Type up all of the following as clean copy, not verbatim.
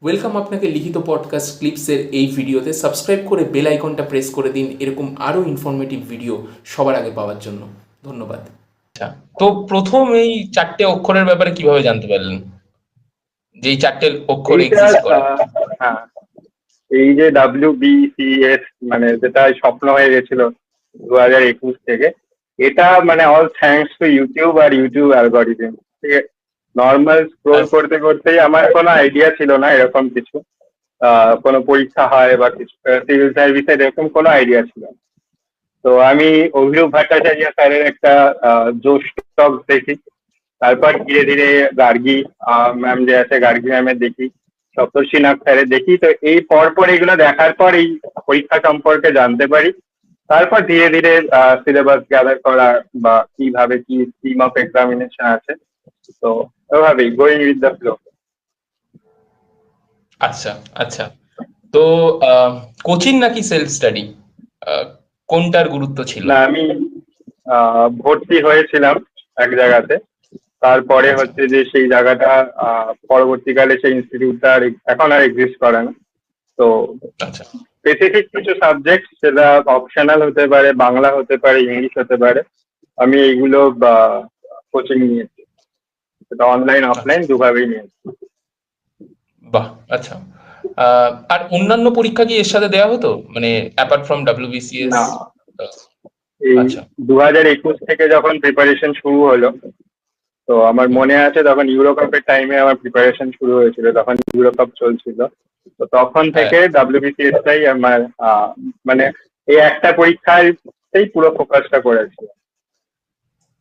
Welcome আপনাকে লিখিত podcast ক্লিপসের এই ভিডিওতে। সাবস্ক্রাইব করে বেল আইকনটা প্রেস করে দিন এরকম আরও ইনফরমেটিভ ভিডিও সবার আগে পাওয়ার জন্য। ধন্যবাদ। আচ্ছা, তো প্রথম এই চারটে অক্ষরের ব্যাপারে কিভাবে জানতে পারলেন, যে এই চারটে অক্ষর এইটা এক্সিস্ট করে? হ্যাঁ, এই যে WBCS মানে যেটা স্বপ্ন হয়ে গেছিল 2021 থেকে, এটা মানে অল থ্যাঙ্কস টু ইউটিউব আর ইউটিউব অ্যালগরিদম। ঠিক আছে, নর্মাল স্ক্রোল আচ্ছা, করতে করতেই আমার কোনো আইডিয়া ছিল না এরকম কিছু কোনো পরীক্ষা হয় বা কিছু সিভিল সার্ভিসের এরকম কোনো আইডিয়া ছিল না। তো আমি অভিরূপ ভট্টাচার্য স্যারের একটা জোশ টক দেখি, তারপর ধীরে ধীরে গার্গী ম্যাম যে আছে, গার্গী ম্যামের দেখি, সপ্তর্ষি নাগ স্যারের দেখি। তো এই পরপর এগুলো দেখার পর এই পরীক্ষা সম্পর্কে জানতে পারি। তারপর ধীরে ধীরে সিলেবাস গ্যাদার করা বা কিভাবে কি স্কিম অফ এক্সামিনেশন আছে, তো ওভাবেই গোয়িং উইথ দ্য ফ্লো। আচ্ছা, আচ্ছা। তো কোচিং নাকি সেলফ স্টাডি, কোনটার গুরুত্ব ছিল? না, আমি ভর্তি হয়েছিলাম এক জায়গাতে, তারপরে আচ্ছা, হচ্ছে যে সেই জায়গাটা পরবর্তীকালে সেই ইনস্টিটিউটটা আর এখন আর এক্সিস্ট করে না। তো আচ্ছা, স্পেসিফিক কিছু সাবজেক্ট, সেটা অপশনাল হতে পারে, বাংলা হতে পারে, ইংলিশ হতে পারে, আমি এইগুলো কোচিং নিয়েছি। সেটা অনলাইন আচ্ছা, অফলাইন দুভাবেই নিয়েছি। বাহ, আচ্ছা। আর অন্যান্য পরীক্ষা কি এর সাথে দেওয়া হতো, মানে অ্যাপার্ট ফ্রম ডাব্লিউবিসিএস? না, এই আচ্ছা, 2021 থেকে যখন প্রিপারেশন শুরু হলো, তো আমার হুম, মনে আছে তখন ইউরো কাপের টাইমে আমার প্রিপারেশন শুরু হয়েছিল, তখন ইউরো কাপ চলছিল। তো তখন হ্যাঁ, থেকে WBCS টাই আমার মানে এই একটা পরীক্ষাতেই পুরো ফোকাসটা করেছি।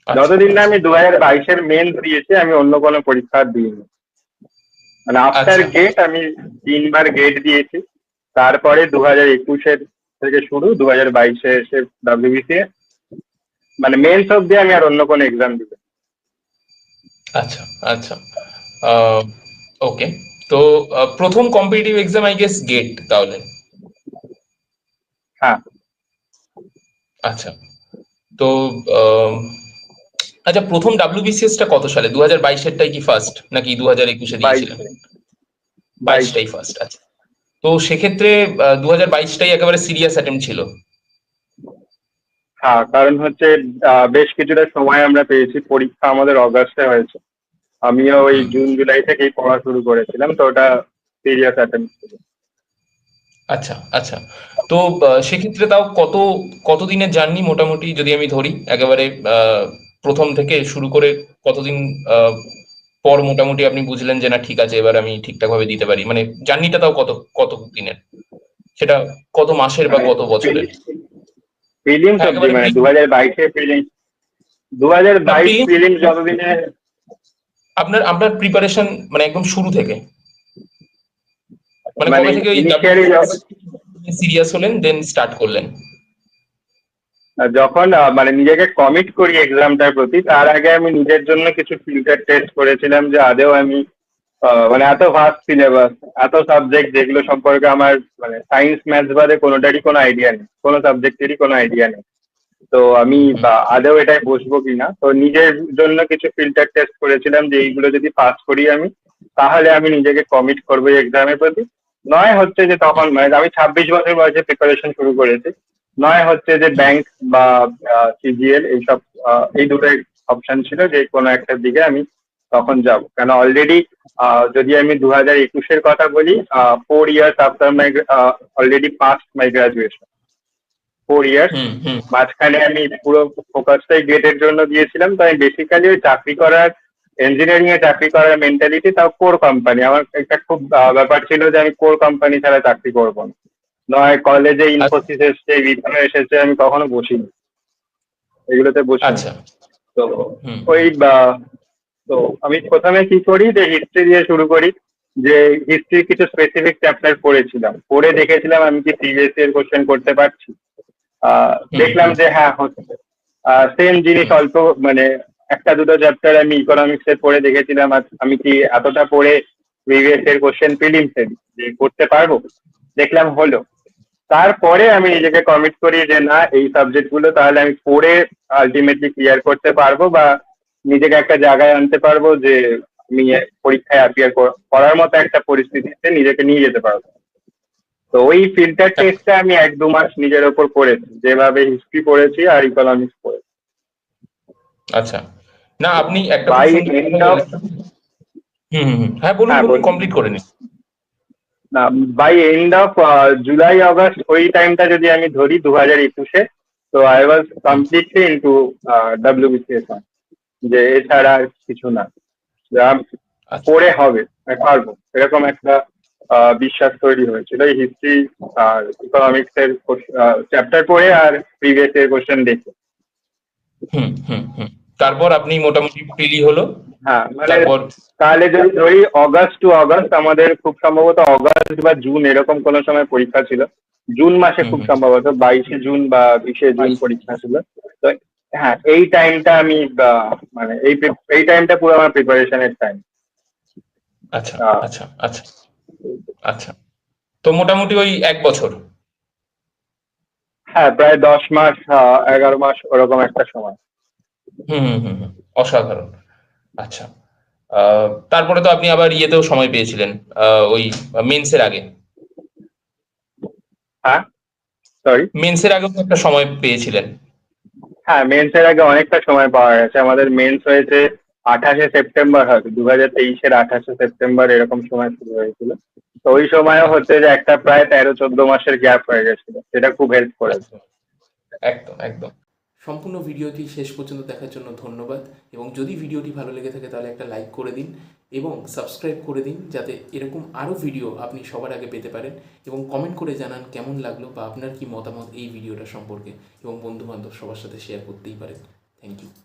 আচ্ছা, যতদিন না আচ্ছা, আমি 2022-এর মেন্স দিয়েছি, আমি অন্য কোনো পরীক্ষা দিইনি। মানে আফটার আচ্ছা, গেট আমি 3বার গেট দিয়েছি। তারপরে 2021-এর থেকে শুরু, 2022-এ এসে WBCS, মানে মেন্স অব্দি আমি আর অন্য কোনো এক্সাম দিই। আচ্ছা, আচ্ছা। ওকে। তো প্রথম competitive exam I guess GATE তাহলে। হ্যাঁ, আচ্ছা, তো আম, আচ্ছা, প্রথম ডাব্লিউবিসিএস টা কত সালে? 2022-এরটাই কি ফার্স্ট, নাকি 2021-এ দিয়েছিলেন? 22-এ। 22-এ। 22টাই ফার্স্ট, আচ্ছা। তো সেক্ষেত্রে 2022টাই একেবারে সিরিয়াস অ্যাটেম্প ছিল। হ্যাঁ, কারণ হচ্ছে বেশ কিছুটা সময় আমরা পেয়েছি। পরীক্ষা আমাদের অগাস্টে হয়েছে, আমিও ওই হুম, জুন জুলাই থেকেই পড়া শুরু করেছিলাম। তো ওটা সিরিয়াস অ্যাটেম্প ছিল। আচ্ছা, আচ্ছা। তো সেক্ষেত্রে তাও কতদিনের জার্নি মোটামুটি, যদি আমি ধরি একেবারে প্রথম থেকে শুরু করে কতদিন আহ, পর মোটামুটি আপনি বুঝলেন যে না ঠিক আছে, এবার আমি ঠিকঠাক ভাবে দিতে পারি, মানে জার্নিটা তাও কত দিনের, সেটা কত মাসের বা মানে কত বছরের? প্রিলিমস হ্যাঁ, অব্দি, একেবারে মানে 2022-এ প্রিলিমস, 2022 প্রিলিম, প্রিলিমস যতদিনে। আপনার আপনার প্রিপারেশন মানে একদম শুরু থেকে, মানে মানে কবে থেকে ওই ইনিশিয়ালি সিরিয়াস হলেন দেন স্টার্ট করলেন? যখন মানে নিজেকে কমিট করি এক্সামটার প্রতি, তার আগে আমি নিজের জন্য কিছু ফিল্টার টেস্ট করেছিলাম যে আদেও আমি মানে এত ভাস্ট সিলেবাস, এত সাবজেক্ট যেগুলো সম্পর্কে আমার মানে সায়েন্স ম্যাথস বাদে কোনোটারই কোনো আইডিয়া নেই, কোনো সাবজেক্টেরই কোনো আইডিয়া নেই। তো আমি হুম, হুম, আদেও এটাই বসবো কিনা, তো নিজের জন্য কিছু ফিল্টার টেস্ট করেছিলাম যে এইগুলো যদি পাস করি আমি, তাহলে আমি নিজেকে কমিট করবো এক্সামের প্রতি। নয় হচ্ছে যে তখন মানে আমি 26 বছর বয়সে প্রিপারেশন শুরু করেছি, নয় হচ্ছে যে হুম, ব্যাংক বা CGL এইসব, এই দুটোই অপশন ছিল যে কোনো একটার দিকে আমি তখন যাব। কেন অলরেডি যদি আমি 2021-এর কথা বলি, 4 years after my already past my graduation, 4 years. Hmm, hmm, মাঝখানে আমি পুরো ফোকাসটাই গেটের জন্য দিয়েছিলাম। তো আমি বেসিক্যালি ওই চাকরি করার, ইঞ্জিনিয়ারিং এ চাকরি করার মেন্টালিটি, তাও কোর কোম্পানি, আমার একটা খুব ব্যাপার ছিল যে আমি কোর কোম্পানি ছাড়া চাকরি করবো না। নয় কলেজে আচ্ছা, ইনফোসিস এসছে, উইপ্রো এসেছে, আমি কখনো বসিনি, এগুলোতে বসিনি। আচ্ছা, তো হুম, ওই হুম, তো আমি প্রথমে কি করি, যে হিস্ট্রি দিয়ে শুরু করি। যে হিস্ট্রির কিছু স্পেসিফিক চ্যাপ্টার পড়েছিলাম, পড়ে দেখেছিলাম আমি কি CBSE এর কোশ্চেন করতে পারছি। হুম, দেখলাম হুম, যে হ্যাঁ হচ্ছে। সেম জিনিস হুম, অল্প মানে একটা দুটো চ্যাপ্টার আমি ইকোনমিক্স এর পড়ে দেখেছিলাম, আর আমি কি এতটা পড়ে প্রিভিয়াস এর কোশ্চেন প্রিলিমস এর যে করতে পারবো, দেখলাম হলো। তারপরে আমি নিজেকে কমিট করি যে না, এই সাবজেক্ট গুলো তাহলে আমি পড়ে আলটিমেটলি ক্লিয়ার করতে পারবো, বা নিজেকে একটা জায়গায় আনতে পারবো যে আমি পরীক্ষায় অ্যাপিয়ার করার মতো একটা পরিস্থিতিতে নিজেকে নিয়ে যেতে পারবো। তো ওই ফিল্টার টেস্টটা আমি 1-2 মাস নিজের ওপর করেছি, যেভাবে হিস্ট্রি পড়েছি আর ইকোনমিক্স পড়েছি। আচ্ছা, না আপনি একটা খুব বাই সুন্দর এন্ড কথা অফ বলেছেন। হ্যাঁ, বলুন হ্যাঁ বলুন, বলুন। কমপ্লিট করে নিন। না, by end of July August ওই টাইমটা যদি আমি ধরি 2021-এ, তো I was hmm, completely into WBCS, যে এছাড়া আর কিছু না, যা আচ্ছা। পড়ে হবে পারবো এরকম একটা বিশ্বাস তৈরি হয়েছিল এই হিস্ট্রি আর ইকোনমিক্স এর চ্যাপ্টার পড়ে আর প্রিভিয়াস এর কোশ্চেন দেখে। হুম। তারপর আপনি মোটামুটি ফ্রিলি হলো। হ্যাঁ মানে তারপর তাহলে যদি ধরি অগাস্ট টু অগাস্ট, আমাদের খুব সম্ভবত অগাস্ট বা জুন এরকম কোনো সময় পরীক্ষা ছিল। জুন মাসে খুব হুম, সম্ভবত 22শে জুন বা 20শে জুন পরীক্ষা ছিল। তো হ্যাঁ, এই টাইমটা আমি মানে এই টাইমটা পুরো আমার প্রিপারেশনের টাইম। আচ্ছা আচ্ছা আচ্ছা আচ্ছা। তো মোটামুটি ওই 1 বছর। হ্যাঁ, প্রায় 10 মাস 11 মাস ওরকম একটা সময়। হুম। অসাধারণ। আচ্ছা, তারপরে তো আপনি আবার ইয়েতেও সময় পেয়েছিলেন, ওই মেন্সের আগে। হ্যাঁ, সরি। মেন্সের আগেও তো একটা সময় পেয়েছিলেন। হ্যাঁ, মেন্সের আগে অনেকটা সময় পাওয়া গেছে। আমাদের মেন্স হয়েছে 28শে সেপ্টেম্বর, হয়তো 2023-এর 28শে সেপ্টেম্বর এরকম সময় শুরু হয়েছিল। তো ওই সময়ও হচ্ছে যে একটা প্রায় 13-14 মাসের গ্যাপ হয়ে গেছিল, সেটা খুব হেল্প করেছে। একদম একদম একদম। সম্পূর্ণ ভিডিওটি শেষ পর্যন্ত দেখার জন্য ধন্যবাদ, এবং যদি ভিডিওটি ভালো লেগে থাকে তাহলে একটা লাইক করে দিন এবং সাবস্ক্রাইব করে দিন, যাতে এরকম আরও ভিডিও আপনি সবার আগে পেতে পারেন। এবং কমেন্ট করে জানান কেমন লাগলো বা আপনার কি মতামত এই ভিডিওটা সম্পর্কে, এবং বন্ধুবান্ধব সবার সাথে শেয়ার করতেই পারেন। Thank you.